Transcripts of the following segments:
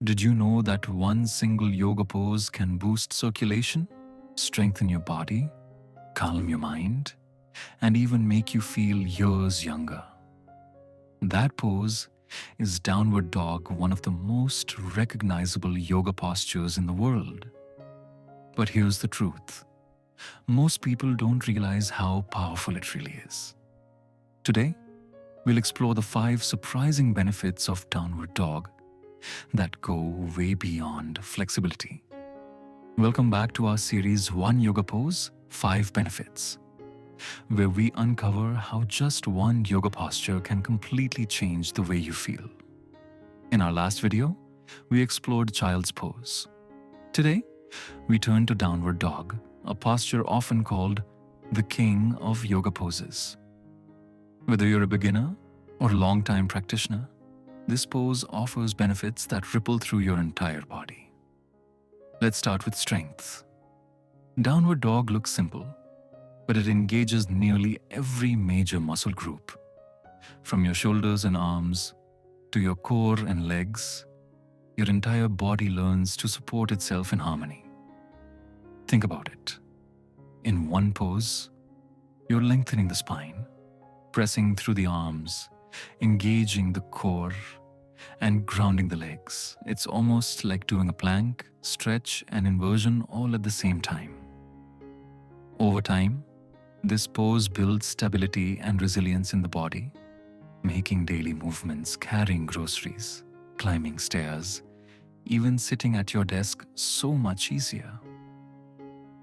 Did you know that one single yoga pose can boost circulation, strengthen your body, calm your mind, and even make you feel years younger? That pose is Downward Dog, one of the most recognizable yoga postures in the world. But here's the truth. Most people don't realize how powerful it really is. Today, we'll explore the 5 surprising benefits of Downward Dog that go way beyond flexibility. Welcome back to our series One Yoga Pose, 5 Benefits, where we uncover how just one yoga posture can completely change the way you feel. In our last video, we explored Child's Pose. Today, we turn to Downward Dog, a posture often called the king of yoga poses. Whether you're a beginner or a long-time practitioner, this pose offers benefits that ripple through your entire body. Let's start with strength. Downward Dog looks simple, but it engages nearly every major muscle group. From your shoulders and arms to your core and legs, your entire body learns to support itself in harmony. Think about it. In one pose, you're lengthening the spine, pressing through the arms, engaging the core, and grounding the legs. It's almost like doing a plank, stretch, and inversion all at the same time. Over time, this pose builds stability and resilience in the body, making daily movements, carrying groceries, climbing stairs, even sitting at your desk so much easier.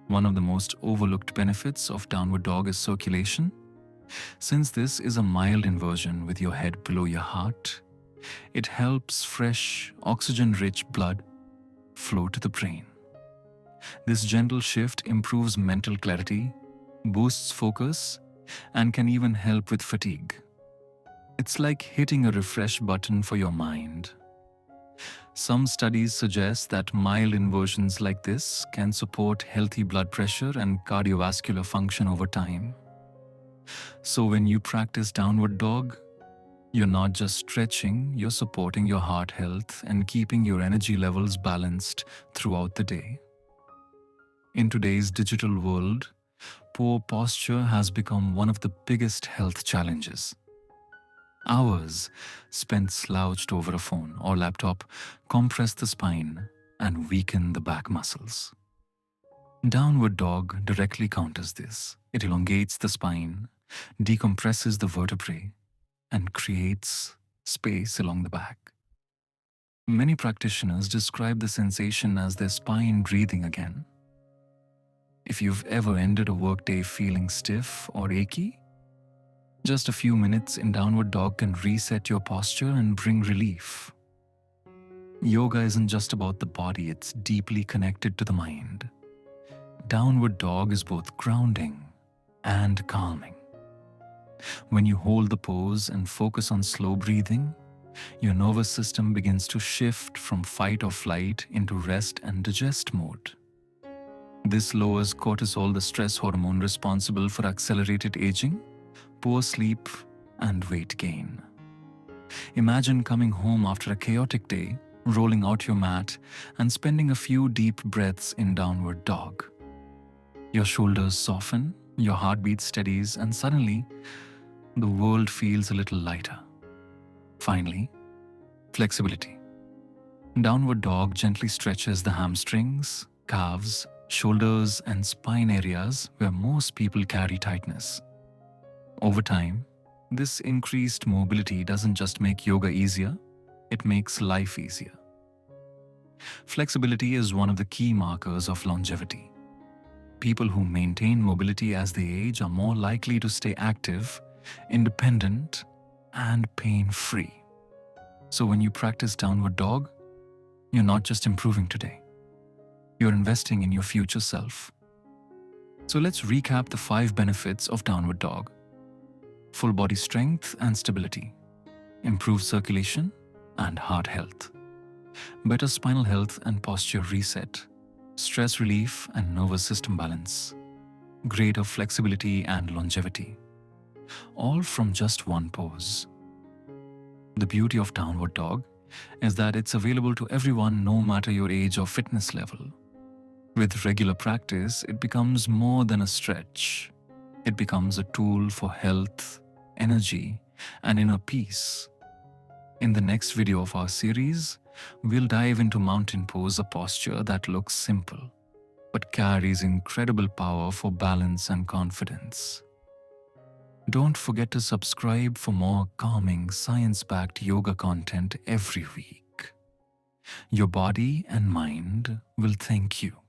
One of the most overlooked benefits of Downward Dog is circulation. Since this is a mild inversion with your head below your heart, it helps fresh, oxygen-rich blood flow to the brain. This gentle shift improves mental clarity, boosts focus, and can even help with fatigue. It's like hitting a refresh button for your mind. Some studies suggest that mild inversions like this can support healthy blood pressure and cardiovascular function over time. So when you practice Downward Dog, you're not just stretching, you're supporting your heart health and keeping your energy levels balanced throughout the day. In today's digital world, poor posture has become one of the biggest health challenges. Hours spent slouched over a phone or laptop compress the spine and weaken the back muscles. Downward Dog directly counters this. It elongates the spine, decompresses the vertebrae, and creates space along the back. Many practitioners describe the sensation as their spine breathing again. If you've ever ended a workday feeling stiff or achy, just a few minutes in Downward Dog can reset your posture and bring relief. Yoga isn't just about the body, it's deeply connected to the mind. Downward Dog is both grounding and calming. When you hold the pose and focus on slow breathing, your nervous system begins to shift from fight or flight into rest and digest mode. This lowers cortisol, the stress hormone responsible for accelerated aging, poor sleep, and weight gain. Imagine coming home after a chaotic day, rolling out your mat, and spending a few deep breaths in Downward Dog. Your shoulders soften, your heartbeat steadies, and suddenly, the world feels a little lighter. Finally, flexibility. Downward Dog gently stretches the hamstrings, calves, shoulders, and spine areas where most people carry tightness. Over time, this increased mobility doesn't just make yoga easier, it makes life easier. Flexibility is one of the key markers of longevity. People who maintain mobility as they age are more likely to stay active, independent, and pain-free. So when you practice Downward Dog, you're not just improving today. You're investing in your future self. So let's recap the 5 benefits of Downward Dog. Full body strength and stability, improved circulation and heart health, better spinal health and posture reset, stress relief and nervous system balance, greater flexibility and longevity, all from just one pose. The beauty of Downward Dog is that it's available to everyone no matter your age or fitness level. With regular practice, it becomes more than a stretch. It becomes a tool for health, energy, and inner peace. In the next video of our series, we'll dive into mountain pose, a posture that looks simple but carries incredible power for balance and confidence. Don't forget to subscribe for more calming, science-backed yoga content every week. Your body and mind will thank you.